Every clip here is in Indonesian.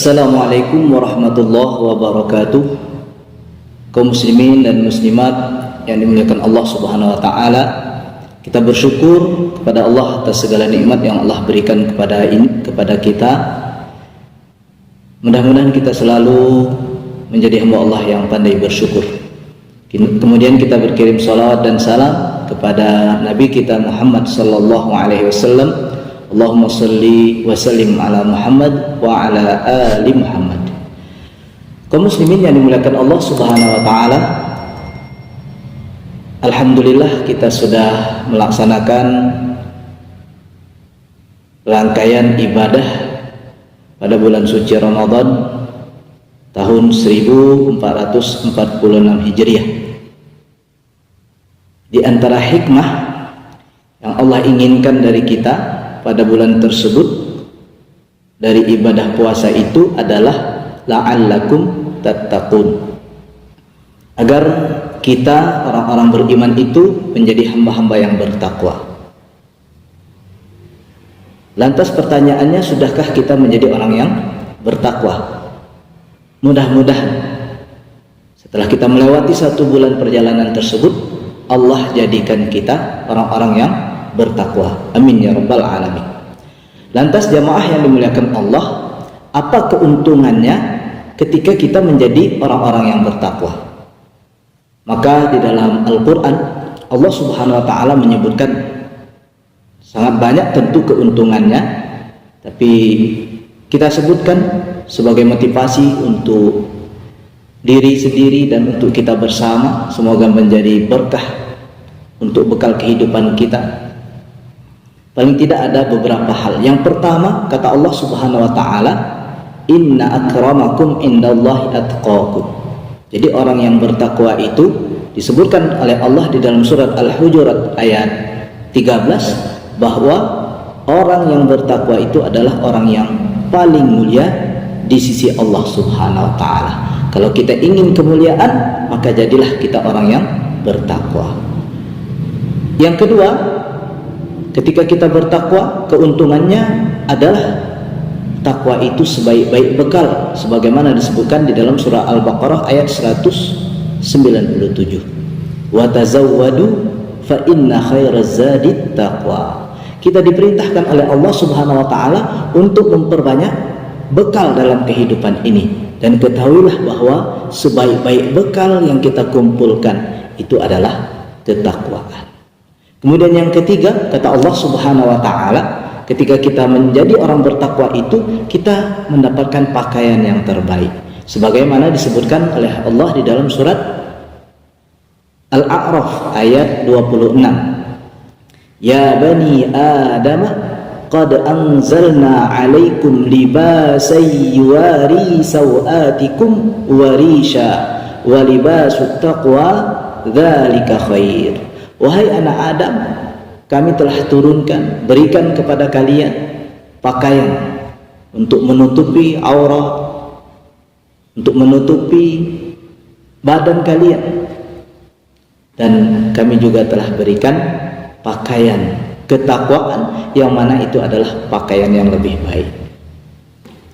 Assalamualaikum warahmatullahi wabarakatuh. Kaum muslimin dan muslimat yang dimuliakan Allah Subhanahu wa taala, kita bersyukur kepada Allah atas segala nikmat yang Allah berikan kepada kita. Mudah-mudahan kita selalu menjadi hamba Allah yang pandai bersyukur. Kemudian kita berkirim salawat dan salam kepada Nabi kita Muhammad sallallahu alaihi wasallam. Allahumma salli wa sallim ala Muhammad wa ala ali Muhammad. Kaum muslimin yang dimuliakan Allah Subhanahu wa taala, alhamdulillah kita sudah melaksanakan rangkaian ibadah pada bulan suci Ramadan tahun 1446 Hijriah. Di antara hikmah yang Allah inginkan dari kita pada bulan tersebut dari ibadah puasa itu adalah la'allakum tattaqun, agar kita orang-orang beriman itu menjadi hamba-hamba yang bertakwa. Lantas pertanyaannya, sudahkah kita menjadi orang yang bertakwa? Mudah-mudahan setelah kita melewati satu bulan perjalanan tersebut, Allah jadikan kita orang-orang yang bertakwa. Amin ya rabbal alamin. Lantas jamaah yang dimuliakan Allah, apa keuntungannya ketika kita menjadi orang-orang yang bertakwa? Maka di dalam Al-Quran Allah Subhanahu wa ta'ala menyebutkan sangat banyak tentu keuntungannya, tapi kita sebutkan sebagai motivasi untuk diri sendiri dan untuk kita bersama, semoga menjadi berkah untuk bekal kehidupan kita. Paling tidak ada beberapa hal. Yang pertama, kata Allah Subhanahu wa ta'ala, inna akramakum indallahi atqakum. Jadi orang yang bertakwa itu disebutkan oleh Allah di dalam surat Al-Hujurat ayat 13 bahwa orang yang bertakwa itu adalah orang yang paling mulia di sisi Allah Subhanahu wa ta'ala. Kalau kita ingin kemuliaan, maka jadilah kita orang yang bertakwa. Yang kedua, ketika kita bertakwa, keuntungannya adalah takwa itu sebaik-baik bekal, sebagaimana disebutkan di dalam surah Al-Baqarah ayat 197. Wa tazawwadu fa inna khairaz zadit taqwa. Kita diperintahkan oleh Allah Subhanahu wa taala untuk memperbanyak bekal dalam kehidupan ini, dan ketahuilah bahwa sebaik-baik bekal yang kita kumpulkan itu adalah ketakwaan. Kemudian yang ketiga, kata Allah Subhanahu wa ta'ala, ketika kita menjadi orang bertakwa itu, kita mendapatkan pakaian yang terbaik, sebagaimana disebutkan oleh Allah di dalam surat Al-A'raf ayat 26. Ya bani Adam, qad anzalna alaikum libasan yuwari sawatikum warisha wa libasut taqwa dzalika khair. Wahai anak Adam, kami telah turunkan, berikan kepada kalian pakaian untuk menutupi aurat, untuk menutupi badan kalian, dan kami juga telah berikan pakaian ketakwaan, yang mana itu adalah pakaian yang lebih baik.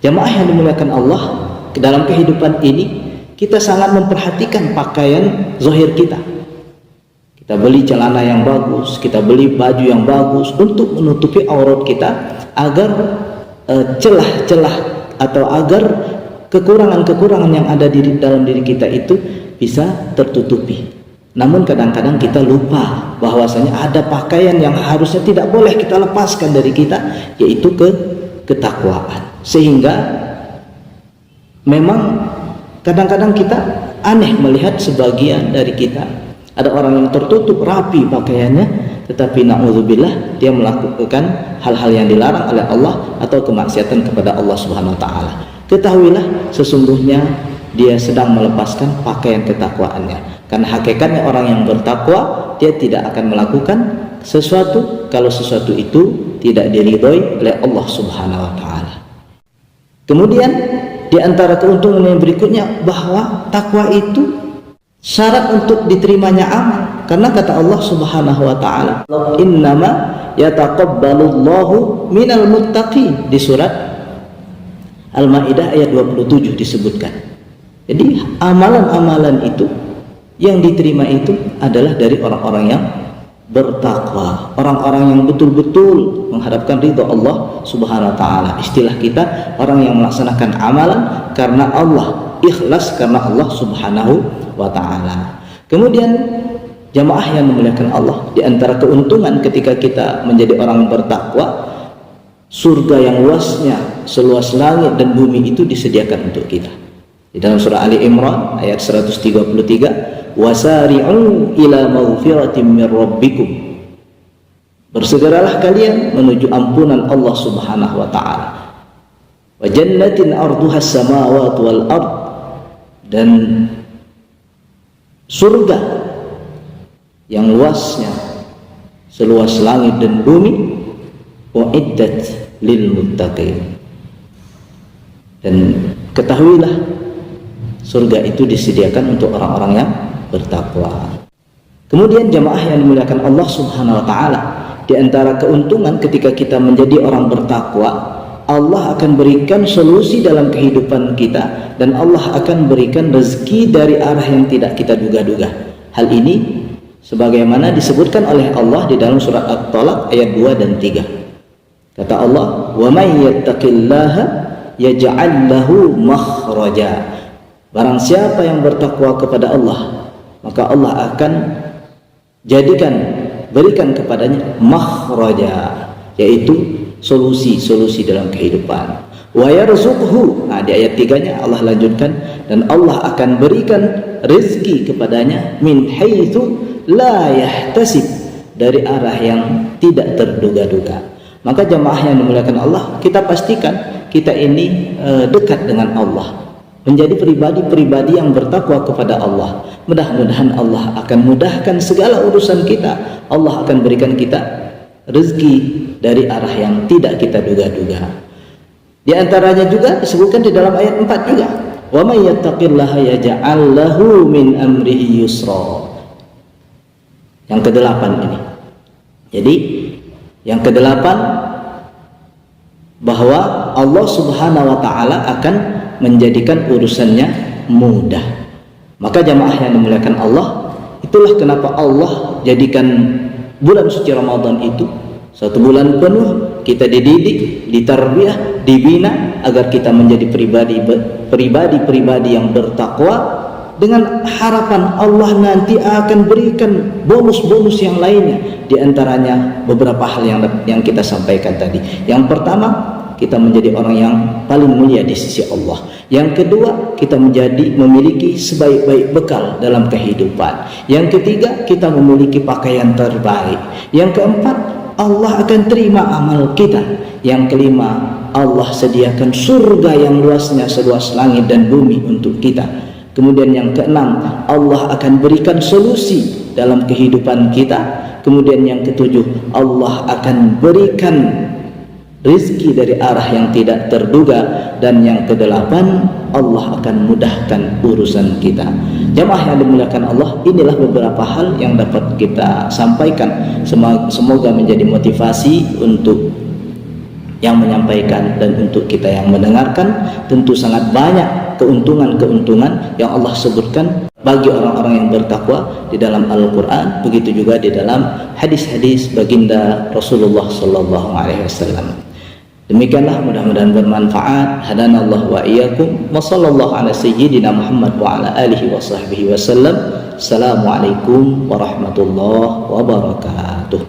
Jamaah yang dimuliakan Allah, dalam kehidupan ini kita sangat memperhatikan pakaian zahir kita. Kita beli celana yang bagus, kita beli baju yang bagus untuk menutupi aurat kita, agar celah-celah atau agar kekurangan-kekurangan yang ada di dalam diri kita itu bisa tertutupi. Namun kadang-kadang kita lupa bahwasanya ada pakaian yang harusnya tidak boleh kita lepaskan dari kita, yaitu ketakwaan. Sehingga memang kadang-kadang kita aneh melihat sebagian dari kita, ada orang yang tertutup rapi pakaiannya, tetapi na'udzubillah dia melakukan hal-hal yang dilarang oleh Allah atau kemaksiatan kepada Allah Subhanahu wa ta'ala. Ketahuilah sesungguhnya dia sedang melepaskan pakaian ketakwaannya, karena hakikatnya orang yang bertakwa, dia tidak akan melakukan sesuatu kalau sesuatu itu tidak diridhoi oleh Allah Subhanahu wa ta'ala. Kemudian di antara keuntungan yang berikutnya, bahwa takwa itu syarat untuk diterimanya amal, karena kata Allah Subhanahu wa ta'ala, innama yataqabbalullahu minal muttaqin, di surat Al-Maidah ayat 27 disebutkan. Jadi amalan-amalan itu yang diterima itu adalah dari orang-orang yang bertakwa, orang-orang yang betul-betul mengharapkan ridha Allah Subhanahu wa taala. Istilah kita, orang yang melaksanakan amalan karena Allah, ikhlas karena Allah Subhanahu wa taala. Kemudian jamaah yang memuliakan Allah, di antara keuntungan ketika kita menjadi orang bertakwa, surga yang luasnya seluas langit dan bumi itu disediakan untuk kita. Di dalam surah Ali Imran ayat 133, wasari'u ila maghfiratin min rabbikum, bersegeralah kalian menuju ampunan Allah Subhanahu wa taala, wa jannatin arduha as-samawati wal ard, dan surga yang luasnya seluas langit dan bumi, uiddat lil muttaqin, dan ketahuilah surga itu disediakan untuk orang-orang yang bertakwa. Kemudian jamaah yang dimuliakan Allah Subhanahu wa taala, di antara keuntungan ketika kita menjadi orang bertakwa, Allah akan berikan solusi dalam kehidupan kita, dan Allah akan berikan rezeki dari arah yang tidak kita duga-duga. Hal ini sebagaimana disebutkan oleh Allah di dalam surat At-Talaq ayat 2 dan 3. Kata Allah, "Wa may yattaqillaha yaj'al lahu makhraja." Barang siapa yang bertakwa kepada Allah, maka Allah akan berikan kepadanya makhraja, yaitu solusi-solusi dalam kehidupan. Wa yarzuqhu, di ayat 3-nya Allah lanjutkan, dan Allah akan berikan rezeki kepadanya min haitsu la yahtasib, dari arah yang tidak terduga-duga. Maka jamaah yang dimuliakan Allah, kita pastikan kita ini dekat dengan Allah, menjadi pribadi-pribadi yang bertakwa kepada Allah. Mudah-mudahan Allah akan mudahkan segala urusan kita. Allah akan berikan kita rezeki dari arah yang tidak kita duga-duga. Di antaranya juga disebutkan di dalam ayat 4 juga, wa may yattaqillaha yaj'al lahu min amrihi yusra. Yang ke-8 ini. Jadi yang ke-8, bahwa Allah Subhanahu wa taala akan menjadikan urusannya mudah. Maka jamaah yang dimuliakan Allah, itulah kenapa Allah jadikan bulan suci Ramadan itu satu bulan penuh kita dididik, ditarbiyah, dibina agar kita menjadi pribadi-pribadi yang bertakwa, dengan harapan Allah nanti akan berikan bonus-bonus yang lainnya. Di antaranya beberapa hal yang kita sampaikan tadi. Yang pertama, kita menjadi orang yang paling mulia di sisi Allah. Yang kedua, kita memiliki sebaik-baik bekal dalam kehidupan. Yang ketiga, kita memiliki pakaian terbaik. Yang keempat, Allah akan terima amal kita. Yang kelima, Allah sediakan surga yang luasnya seluas langit dan bumi untuk kita. Kemudian yang keenam, Allah akan berikan solusi dalam kehidupan kita. Kemudian yang ketujuh, Allah akan berikan rezeki dari arah yang tidak terduga. Dan yang kedelapan, Allah akan mudahkan urusan kita. Jamaah yang dimuliakan Allah, inilah beberapa hal yang dapat kita sampaikan. Semoga menjadi motivasi untuk yang menyampaikan dan untuk kita yang mendengarkan. Tentu sangat banyak keuntungan-keuntungan yang Allah sebutkan bagi orang-orang yang bertakwa di dalam Al-Quran, begitu juga di dalam hadis-hadis baginda Rasulullah SAW. Demikianlah, mudah-mudahan bermanfaat. Hadanallahu wa iyyakum wa sallallahu ala sayyidina Muhammad wa ala alihi wa sahbihi wasallam. Assalamualaikum warahmatullahi wabarakatuh.